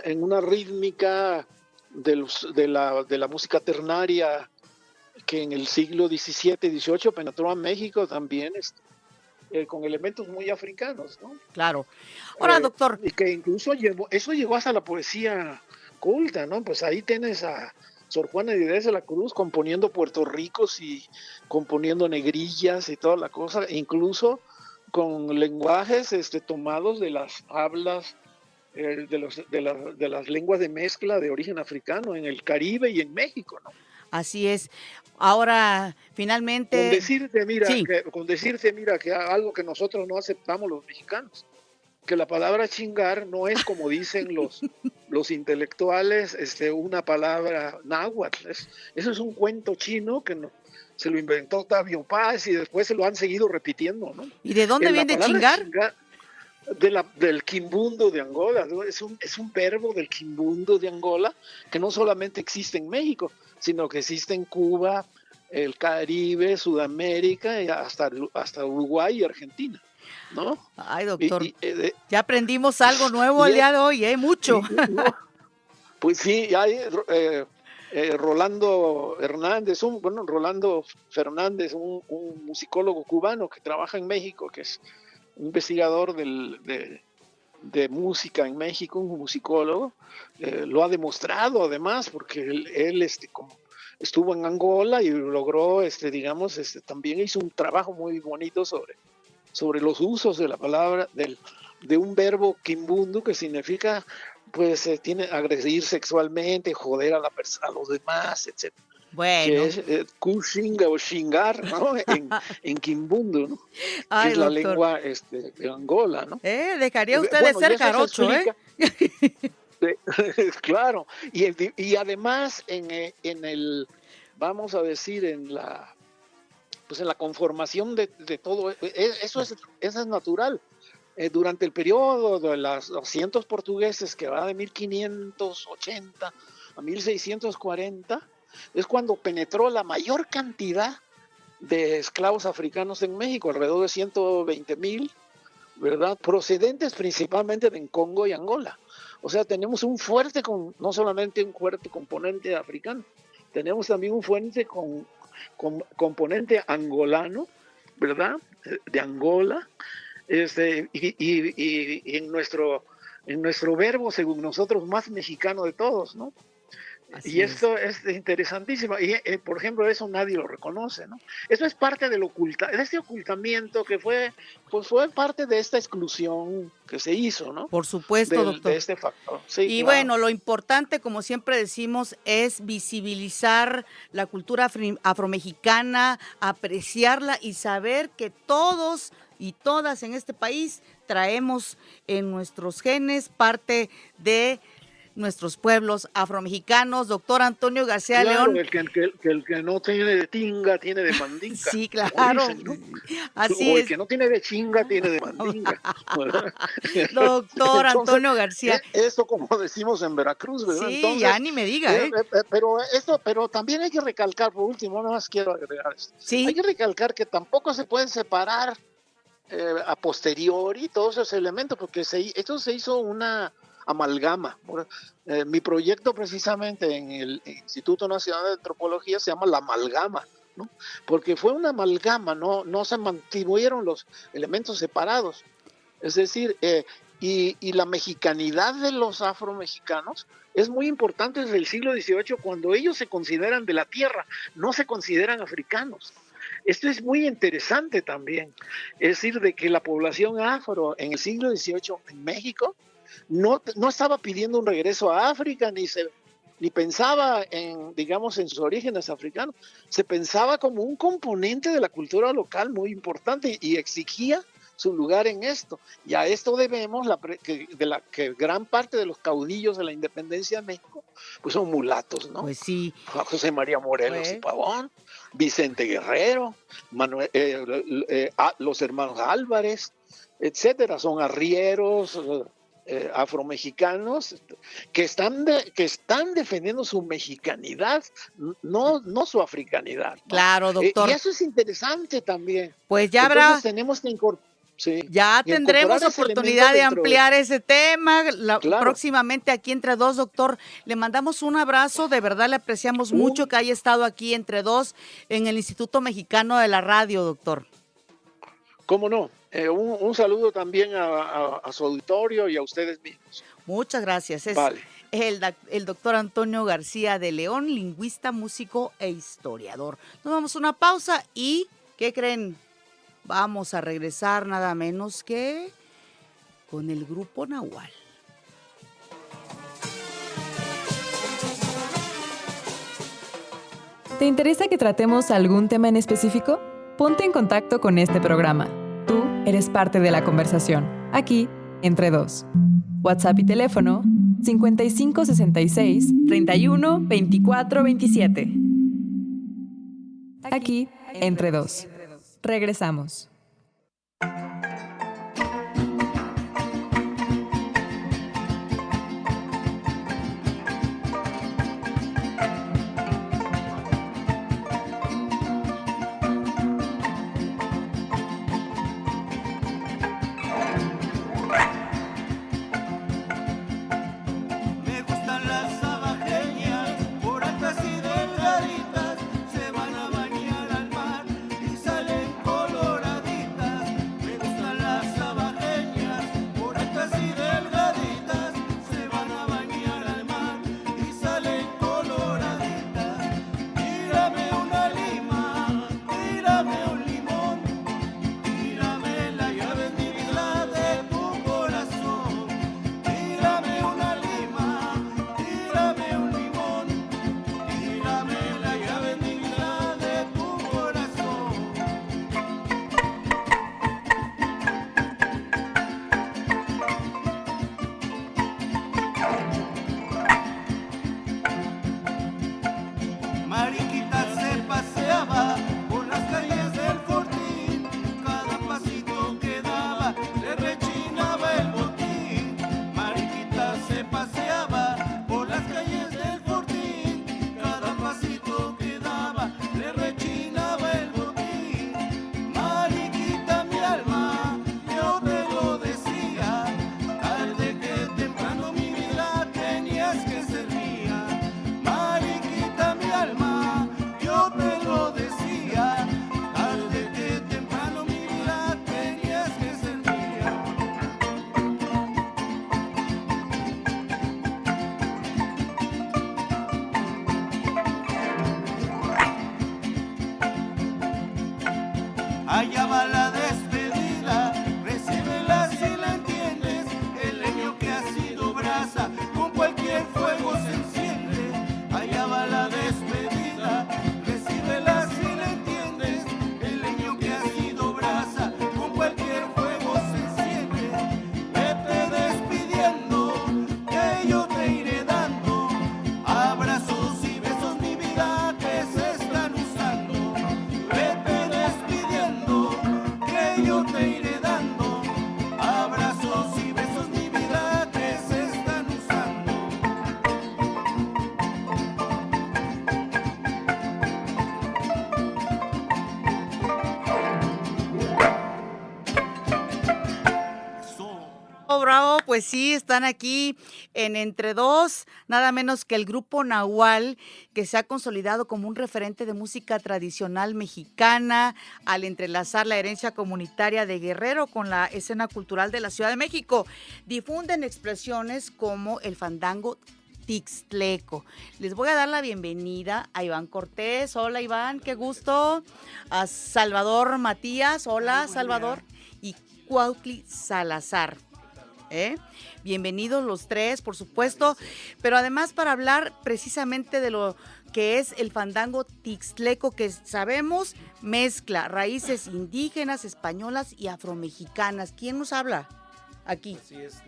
en una rítmica de la música ternaria que en el siglo XVII, XVIII penetró a México también, con elementos muy africanos, ¿no? Claro. Ahora, doctor. Y que incluso eso llegó hasta la poesía culta, ¿no? Pues ahí tienes a Sor Juana Díaz de la Cruz componiendo Puerto Ricos y componiendo negrillas y toda la cosa, incluso con lenguajes tomados de las hablas de las lenguas de mezcla de origen africano en el Caribe y en México, ¿no? Así es. Ahora, finalmente... Con decirte, mira, que algo que nosotros no aceptamos los mexicanos, que la palabra chingar no es como dicen los intelectuales, una palabra náhuatl. Eso es un cuento chino que se lo inventó Octavio Paz y después se lo han seguido repitiendo, ¿no? ¿Y de dónde viene chingar? Del quimbundo de Angola, ¿no? Es un verbo del quimbundo de Angola que no solamente existe en México, sino que existe en Cuba, el Caribe, Sudamérica y hasta Uruguay y Argentina, ¿no? Ay, doctor, ya aprendimos algo nuevo el día de hoy, mucho. Pues sí, hay Rolando Fernández, un musicólogo cubano que trabaja en México, que es un investigador de música en México, un musicólogo, lo ha demostrado además, porque él como estuvo en Angola y logró, también hizo un trabajo muy bonito sobre los usos de la palabra, de un verbo quimbundo que significa, pues, agredir sexualmente, joder a los demás, etc. Bueno. Que es kushinga o shingar, ¿no? en quimbundo, ¿no? Ay, que es la lengua de Angola, ¿no? Dejaría usted de ser jarocho, Claro, y además vamos a decir, en la conformación de todo, eso es natural. Durante el periodo de los 200 portugueses, que va de 1580 a 1640, es cuando penetró la mayor cantidad de esclavos africanos en México, alrededor de 120,000, ¿verdad? Procedentes principalmente de Congo y Angola. O sea, tenemos no solamente un fuerte componente africano, tenemos también un fuerte componente angolano, ¿verdad? De Angola, y en nuestro verbo, según nosotros, más mexicano de todos, ¿no? Y esto es interesantísimo. Y, por ejemplo, eso nadie lo reconoce, ¿no? Eso es parte de este ocultamiento que fue parte de esta exclusión que se hizo, ¿no? Por supuesto, doctor. De este factor. Sí, y claro. Bueno, lo importante, como siempre decimos, es visibilizar la cultura afromexicana, apreciarla y saber que todos y todas en este país traemos en nuestros genes parte de nuestros pueblos afromexicanos. Doctor Antonio García claro, León. El que no tiene de tinga tiene de mandinga. Sí, claro. Dicen, ¿no? Así o es. el que no tiene de chinga tiene de mandinga. Doctor Antonio García. Esto como decimos en Veracruz, ¿verdad? Sí, entonces, ya ni me diga, ¿eh? Pero también hay que recalcar, por último, nada más quiero agregar esto. Sí. Hay que recalcar que tampoco se pueden separar a posteriori todos esos elementos, porque esto se hizo una amalgama. Mi proyecto precisamente en el Instituto Nacional de Antropología se llama la amalgama, ¿no? Porque fue una amalgama, no se mantuvieron los elementos separados. Es decir, y la mexicanidad de los afromexicanos es muy importante desde el siglo XVIII, cuando ellos se consideran de la tierra, no se consideran africanos. Esto es muy interesante también, es decir, de que la población afro en el siglo XVIII en México no estaba pidiendo un regreso a África, ni pensaba digamos, en sus orígenes africanos. Se pensaba como un componente de la cultura local muy importante y exigía su lugar en esto. Y a esto debemos que gran parte de los caudillos de la independencia de México pues son mulatos, ¿no? Pues sí. José María Morelos y Pavón, Vicente Guerrero, los hermanos Álvarez, etcétera, son arrieros, afromexicanos que están defendiendo su mexicanidad, no su africanidad, ¿no? Claro, doctor. Y eso es interesante también. Pues ya Entonces tenemos que ya tendremos oportunidad de ampliar ese tema claro. Próximamente aquí Entre Dos, doctor. Le mandamos un abrazo, de verdad le apreciamos mucho que haya estado aquí Entre Dos en el Instituto Mexicano de la Radio, doctor. ¿Cómo no? Un saludo también a su auditorio y a ustedes mismos. Muchas gracias. Vale. El doctor Antonio García de León, lingüista, músico e historiador. Nos vamos a una pausa y, ¿qué creen? Vamos a regresar nada menos que con el Grupo Nahual. ¿Te interesa que tratemos algún tema en específico? Ponte en contacto con este programa. Tú eres parte de la conversación. Aquí, Entre Dos. WhatsApp y teléfono 5566 31 24 27. Aquí, Entre Dos. Regresamos. Por altas y delgaditas se van a bañar al mar y salen coloradas. bravo. Pues sí, están aquí en Entre Dos, nada menos que el grupo Nahual, que se ha consolidado como un referente de música tradicional mexicana al entrelazar la herencia comunitaria de Guerrero con la escena cultural de la Ciudad de México. Difunden expresiones como el fandango tixtleco. Les voy a dar la bienvenida a Iván Cortés. Hola Iván, qué gusto. A Salvador Matías. Hola Salvador. Y Cuautli Salazar. Bienvenidos los tres, por supuesto, pero además para hablar precisamente de lo que es el fandango tixtleco, que sabemos mezcla raíces indígenas, españolas y afromexicanas. ¿Quién nos habla aquí? Así es,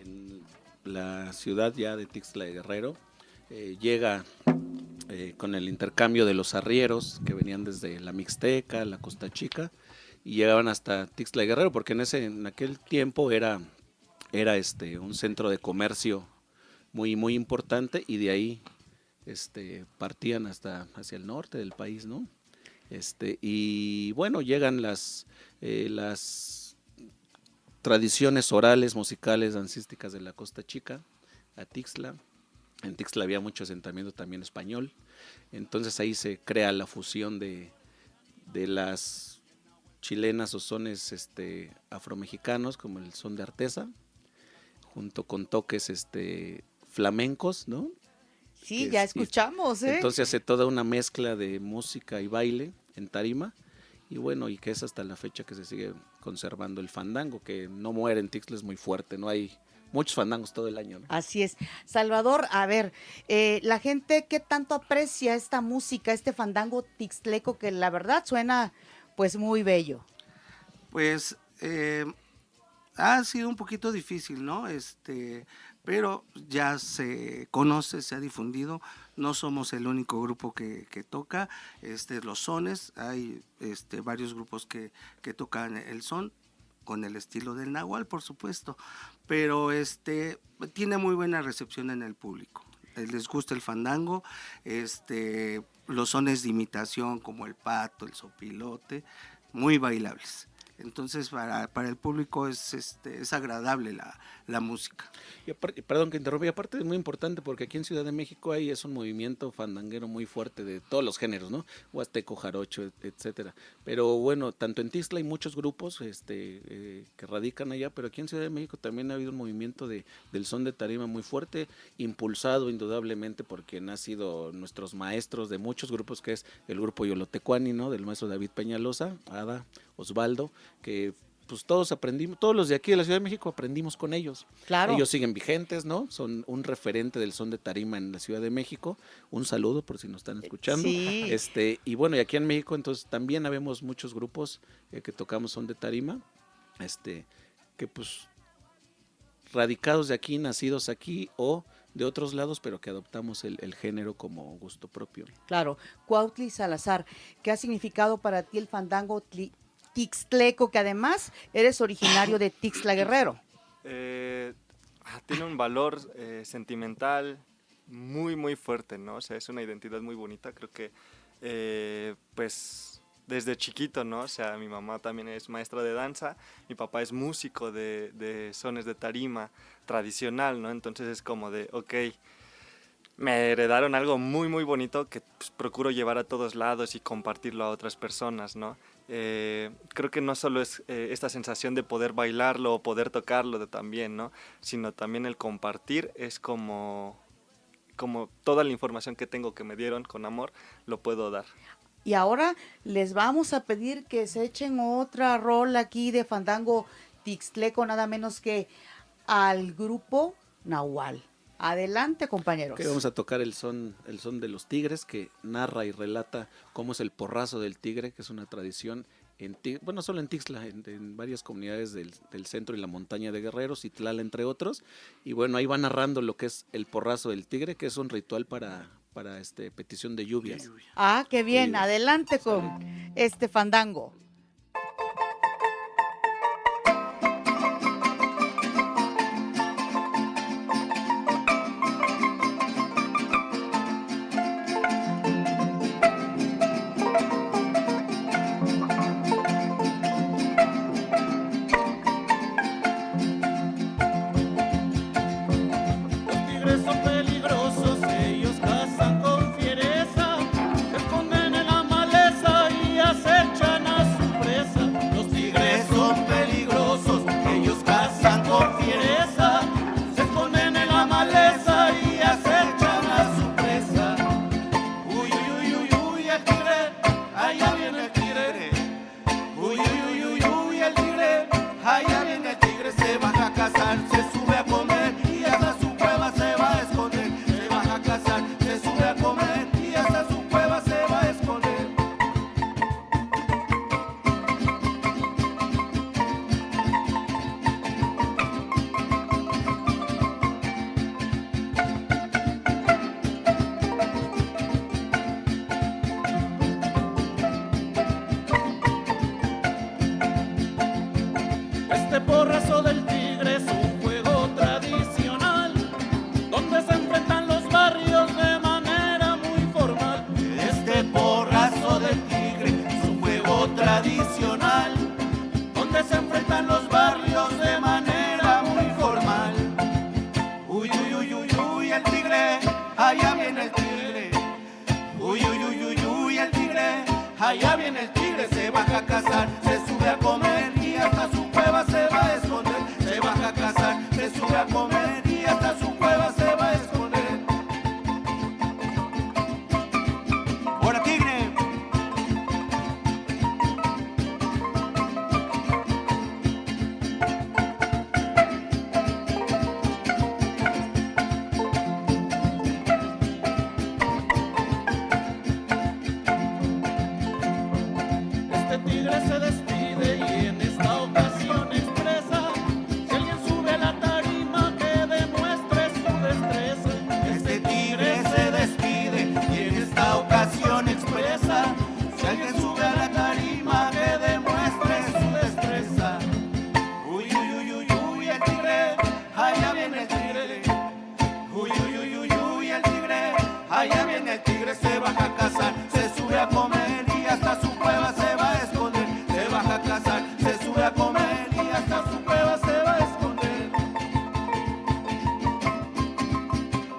en la ciudad ya de Tixla de Guerrero, llega con el intercambio de los arrieros que venían desde la Mixteca, la Costa Chica, y llegaban hasta Tixla de Guerrero, porque en aquel tiempo era un centro de comercio muy, muy importante, y de ahí partían hacia el norte del país, ¿no? Y bueno, llegan las tradiciones orales, musicales, dancísticas de la Costa Chica a Tixla. En Tixla había mucho asentamiento también español, entonces ahí se crea la fusión de las chilenas o sones afromexicanos, como el son de Artesa, junto con toques flamencos, ¿no? Sí, ya escuchamos, Entonces hace toda una mezcla de música y baile en tarima, y bueno, y que es hasta la fecha que se sigue conservando el fandango, que no muere en Tixla, es muy fuerte, ¿no? Hay muchos fandangos todo el año, ¿no? Así es. Salvador, a ver, la gente, ¿qué tanto aprecia esta música, este fandango tixtleco, que la verdad suena pues muy bello? Pues ha sido un poquito difícil, ¿no? Pero ya se conoce, se ha difundido. No somos el único grupo que toca los sones. Hay varios grupos que tocan el son con el estilo del Nahual, por supuesto, pero tiene muy buena recepción en el público. Les gusta el fandango, los sones de imitación como el pato, el sopilote, muy bailables. Entonces para el público es agradable la música. Y aparte, perdón que interrumpa, y aparte es muy importante porque aquí en Ciudad de México es un movimiento fandanguero muy fuerte de todos los géneros, ¿no? Huasteco, jarocho, etcétera. Pero bueno, tanto en Tixla hay muchos grupos que radican allá, pero aquí en Ciudad de México también ha habido un movimiento del son de tarima muy fuerte, impulsado indudablemente por quien ha sido nuestros maestros de muchos grupos, que es el grupo Yolotecuani, ¿no? Del maestro David Peñalosa, Ada, Osvaldo, que pues todos aprendimos, todos los de aquí de la Ciudad de México aprendimos con ellos. Claro. Ellos siguen vigentes, ¿no? Son un referente del son de tarima en la Ciudad de México. Un saludo por si nos están escuchando. Sí. Y bueno, y aquí en México entonces también habemos muchos grupos que tocamos son de tarima, que pues radicados de aquí, nacidos aquí o de otros lados, pero que adoptamos el género como gusto propio. Claro. Cuautli Salazar, ¿qué ha significado para ti el fandango tixtleco, que además eres originario de Tixla Guerrero? Tiene un valor sentimental muy, muy fuerte, ¿no? O sea, es una identidad muy bonita. Creo que, pues, desde chiquito, ¿no? O sea, mi mamá también es maestra de danza, mi papá es músico de sones de tarima tradicional, ¿no? Entonces es como de, ok, me heredaron algo muy, muy bonito que pues, procuro llevar a todos lados y compartirlo a otras personas, ¿no? Creo que no solo es esta sensación de poder bailarlo o poder tocarlo también, ¿no? Sino también el compartir es como toda la información que tengo que me dieron con amor, lo puedo dar. Y ahora les vamos a pedir que se echen otra rola aquí de fandango tixtleco, nada menos que al grupo Nahual. Adelante, compañeros. Que vamos a tocar el son de los tigres, que narra y relata cómo es el porrazo del tigre, que es una tradición no solo en Tixla, en varias comunidades del centro y la montaña de Guerrero, Citlala entre otros, y bueno, ahí va narrando lo que es el porrazo del tigre, que es un ritual para petición de lluvias. Ah, qué bien, adelante con este fandango. donde se enfrentan los barrios de manera muy formal. Uy, uy, uy, uy, uy, el tigre, allá viene el tigre. Uy, uy, uy, uy, uy, el tigre, allá viene el tigre. Se baja a cazar, se sube a comer y hasta su cueva se va a esconder. Se baja a cazar, se sube a comer y hasta su cueva se va a esconder. ¡Hora, tigre! Este tigre se despide y en esta ocasión expresa: si alguien sube a la tarima, que demuestre su destreza. Este tigre se despide y en esta ocasión expresa: si alguien sube a la tarima, que demuestre su destreza. Uy, uy, uy, uy, uy, el tigre, allá viene el tigre. Uy, uy, uy, uy, uy, el tigre, allá viene el tigre. Se baja a cazar, se sube a comer y hasta su cueva se va a esconder. Se baja a cazar, se sube a comer y hasta su cueva se va a esconder.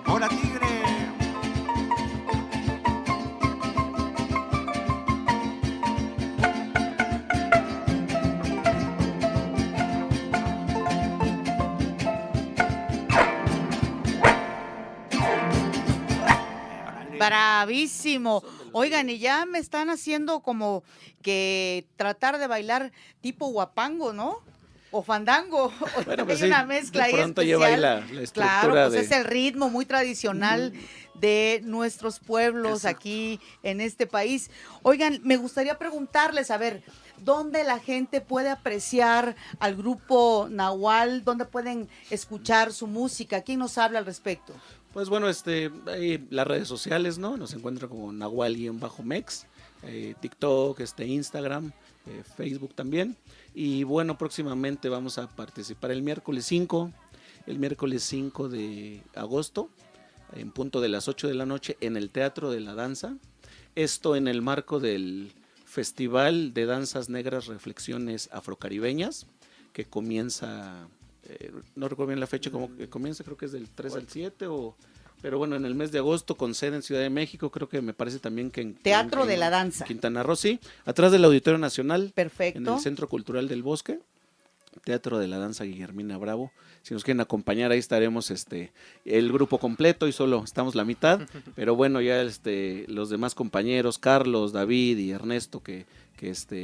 ¡Hora, tigre! Bravísimo. Oigan, y ya me están haciendo como que tratar de bailar tipo guapango, ¿no? O fandango. Bueno, pues Hay sí, una mezcla de ahí pronto especial. lleva ahí la estructura Claro, pues de... es el ritmo muy tradicional de nuestros pueblos Exacto. aquí en este país. Oigan, me gustaría preguntarles, a ver, ¿dónde la gente puede apreciar al grupo Nahual? ¿Dónde pueden escuchar su música? ¿Quién nos habla al respecto? Pues bueno, ahí las redes sociales, ¿no? Nos encuentran como Nahual-Mex, TikTok, Instagram, Facebook también. Y bueno, próximamente vamos a participar el miércoles 5 de agosto, en punto de las 8 de la noche, en el Teatro de la Danza. Esto en el marco del Festival de Danzas Negras Reflexiones Afrocaribeñas, que comienza... no recuerdo bien la fecha, como que comienza, creo que es del 3 al 7, pero bueno, en el mes de agosto, con sede en Ciudad de México, creo que me parece también que en Teatro de la Danza. Quintana Roo, sí, atrás del Auditorio Nacional, Perfecto. en el Centro Cultural del Bosque, Teatro de la Danza Guillermina Bravo. Si nos quieren acompañar, ahí estaremos el grupo completo y solo estamos la mitad, pero bueno, ya los demás compañeros, Carlos, David y Ernesto, que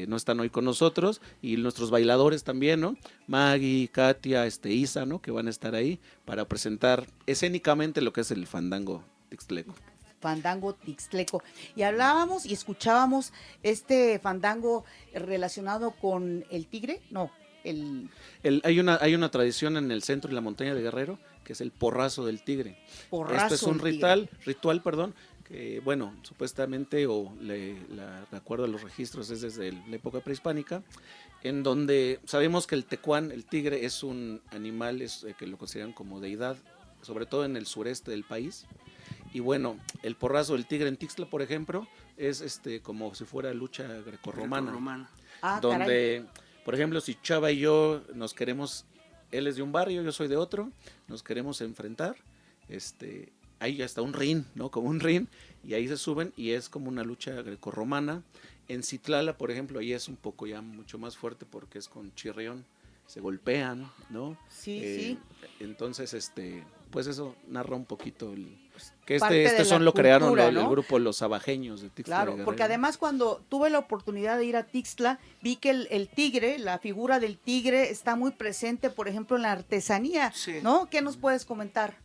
no están hoy con nosotros, y nuestros bailadores también, ¿no? Maggie, Katia, Isa, ¿no? Que van a estar ahí para presentar escénicamente lo que es el fandango tixtleco. Fandango tixtleco. Y hablábamos y escuchábamos este fandango relacionado con el tigre, no, Hay una tradición en el centro y la montaña de Guerrero, que es el porrazo del tigre. porrazo. Este es un del tigre. ritual, que bueno, supuestamente de acuerdo a los registros es desde la época prehispánica, en donde sabemos que el tecuán, el tigre, es un animal que lo consideran como deidad, sobre todo en el sureste del país. Y bueno, el porrazo del tigre en Tixtla, por ejemplo, es como si fuera lucha grecorromana. Ah, Donde, por ejemplo, si Chava y yo nos queremos, él es de un barrio, yo soy de otro, nos queremos enfrentar, hay hasta un ring, ¿no? Como un ring, y ahí se suben y es como una lucha grecorromana. En Citlala, por ejemplo, ahí es un poco ya mucho más fuerte porque es con chirrión, se golpean, ¿no? Sí, sí. Entonces, pues eso narra un poquito que parte de la son lo crearon cultura, el ¿no? grupo Los Abajeños de Tixtla de Claro, Guerrero. porque además cuando tuve la oportunidad de ir a Tixtla, vi que el tigre, la figura del tigre está muy presente, por ejemplo, en la artesanía, Sí. ¿no? ¿Qué nos puedes comentar?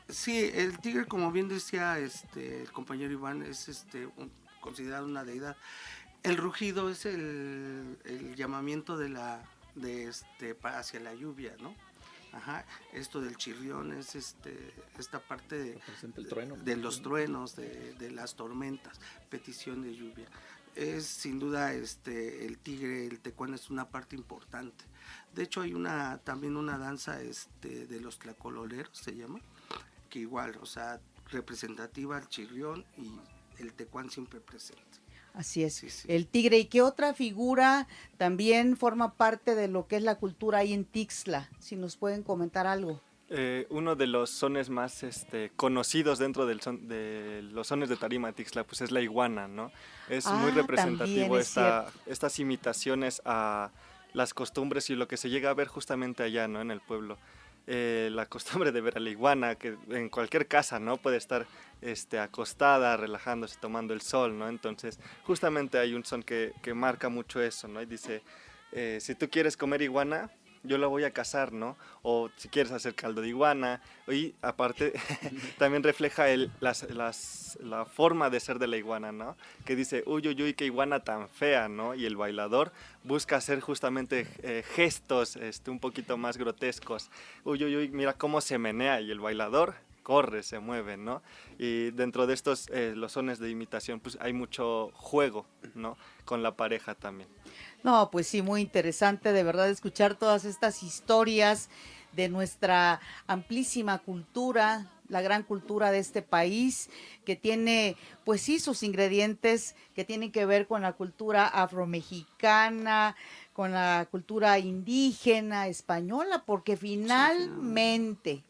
Sí, el tigre, como bien decía el compañero Iván, es considerado una deidad. El rugido es el llamamiento hacia la lluvia, ¿no? Ajá, esto del chirrión es esta parte Representa el trueno. de los truenos, de las tormentas, petición de lluvia. Es sin duda el tigre, el tecuán es una parte importante. De hecho hay también una danza de los tlacololeros, se llama, que igual, o sea, representativa al chirrión y el tecuán siempre presente. Así es, Sí, sí. el tigre. ¿Y qué otra figura también forma parte de lo que es la cultura ahí en Tixla? Si nos pueden comentar algo. Uno de los sones más conocidos dentro de los sones de tarima de Tixla, pues es la iguana, ¿no? Es muy representativo también es cierto. estas imitaciones a las costumbres y lo que se llega a ver justamente allá, ¿no? En el pueblo. La costumbre de ver a la iguana, que en cualquier casa, ¿no? Puede estar acostada, relajándose, tomando el sol, ¿no? Entonces, justamente hay un son que marca mucho eso, ¿no? Y dice, si tú quieres comer iguana, yo la voy a cazar, ¿no? O si quieres hacer caldo de iguana. Y aparte, también refleja la forma de ser de la iguana, ¿no? Que dice, uy, uy, uy, qué iguana tan fea, ¿no? Y el bailador busca hacer justamente gestos un poquito más grotescos. Uy, uy, uy, mira cómo se menea, y el bailador corre, se mueve, ¿no? Y dentro de estos, los sones de imitación, pues hay mucho juego, ¿no? Con la pareja también. No, pues sí, muy interesante de verdad escuchar todas estas historias de nuestra amplísima cultura, la gran cultura de este país, que tiene, pues sí, sus ingredientes que tienen que ver con la cultura afromexicana, con la cultura indígena, española, porque finalmente,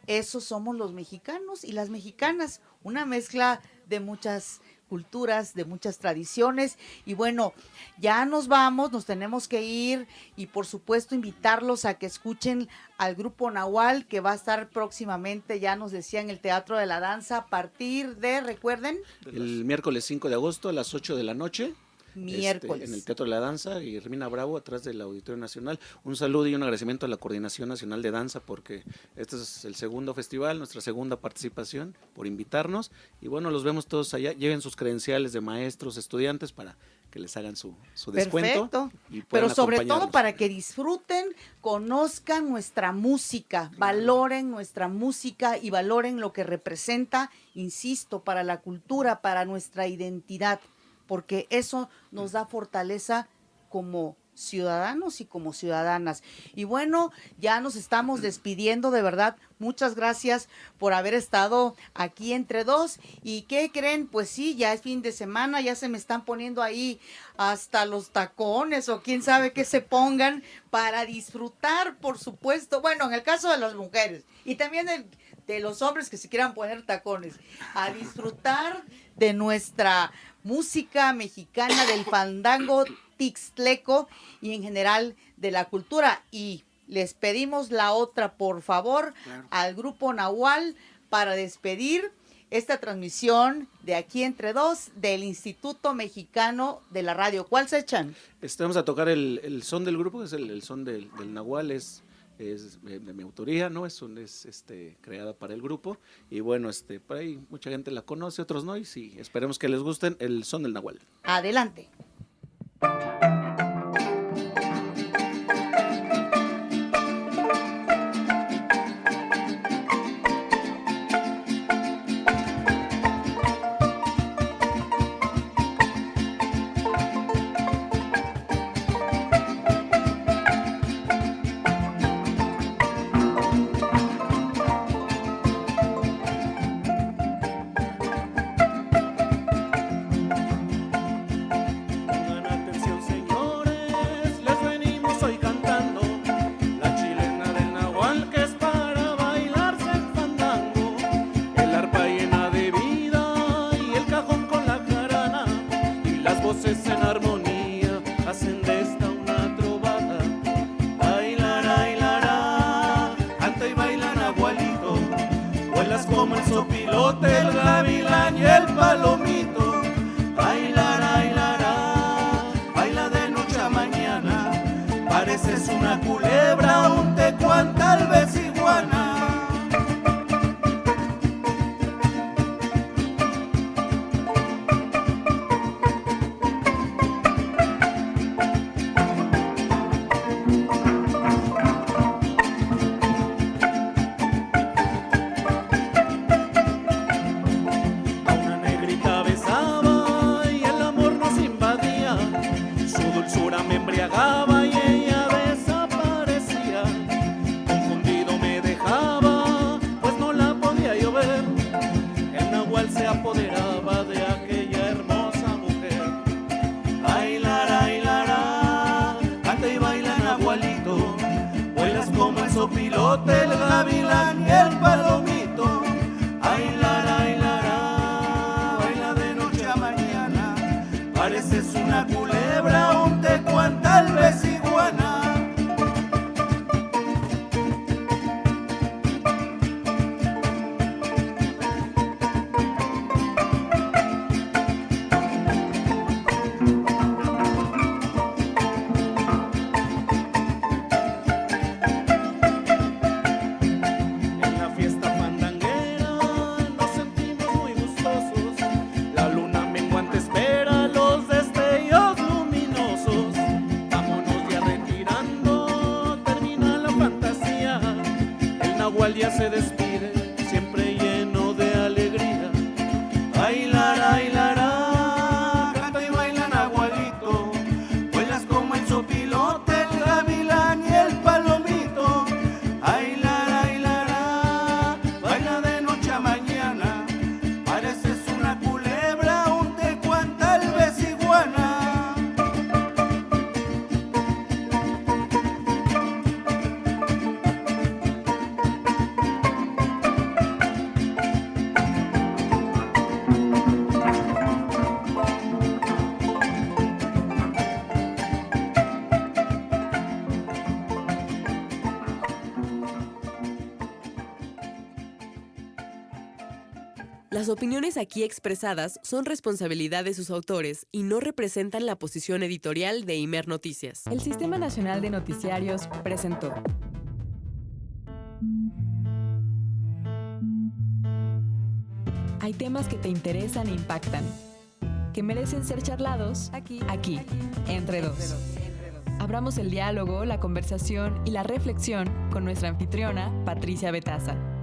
esos somos los mexicanos y las mexicanas, una mezcla de muchas culturas, de muchas tradiciones. Y bueno, ya nos vamos, nos tenemos que ir, y por supuesto invitarlos a que escuchen al grupo Nahual, que va a estar próximamente, ya nos decía, en el Teatro de la Danza a partir de, recuerden, El miércoles 5 de agosto a las 8 de la noche. miércoles. En el Teatro de la Danza, y Hermina Bravo, atrás del Auditorio Nacional. Un saludo y un agradecimiento a la Coordinación Nacional de Danza, porque este es el segundo festival, nuestra segunda participación, por invitarnos. Y bueno, los vemos todos allá. Lleven sus credenciales de maestros, estudiantes, para que les hagan su descuento. Perfecto, y puedan pero sobre todo acompañarlos. para que disfruten, conozcan nuestra música, valoren nuestra música y valoren lo que representa, insisto, para la cultura, para nuestra identidad, porque eso nos da fortaleza como ciudadanos y como ciudadanas. Y bueno, ya nos estamos despidiendo, de verdad, muchas gracias por haber estado aquí entre dos. ¿Y qué creen? Pues sí, ya es fin de semana, ya se me están poniendo ahí hasta los tacones, o quién sabe qué se pongan para disfrutar, por supuesto, bueno, en el caso de las mujeres y también de los hombres que se quieran poner tacones, a disfrutar de nuestra música mexicana, del fandango tixtleco y en general de la cultura. Y les pedimos la otra, por favor, claro, al grupo Nahual, para despedir esta transmisión de Aquí Entre Dos del Instituto Mexicano de la Radio. ¿Cuál se echan? Vamos a tocar el son del grupo, que es el son del Nahual, es de mi autoría, ¿no? Es creada para el grupo, y bueno, por ahí mucha gente la conoce, otros no, y sí, esperemos que les gusten el son del Nahual. Adelante. Como el sopilote, el gavilán y el palomito. Bailará, baila de noche a mañana. Pareces una culebra, un tecuán, tal vez iguana. Su dulzura me embriagaba y ella desaparecía. sopilote, el gavilán y el palomito. Ay, lara, baila de noche a mañana. Pareces una culebra, un tecuán, tal vez iguana. Ya se despide, siempre lleno de alegría. Ay, lara, canta y baila nahualito. Vuelas como el sopilote, el gavilán y el palomito. Ay, lara, baila de noche a mañana. Pareces una culebra, un tecuán, tal vez iguana. Las opiniones aquí expresadas son responsabilidad de sus autores y no representan la posición editorial de Imer Noticias. El Sistema Nacional de Noticiarios presentó Hay temas que te interesan e impactan, que merecen ser charlados aquí, entre dos. Abramos el diálogo, la conversación y la reflexión con nuestra anfitriona, Patricia Betaza.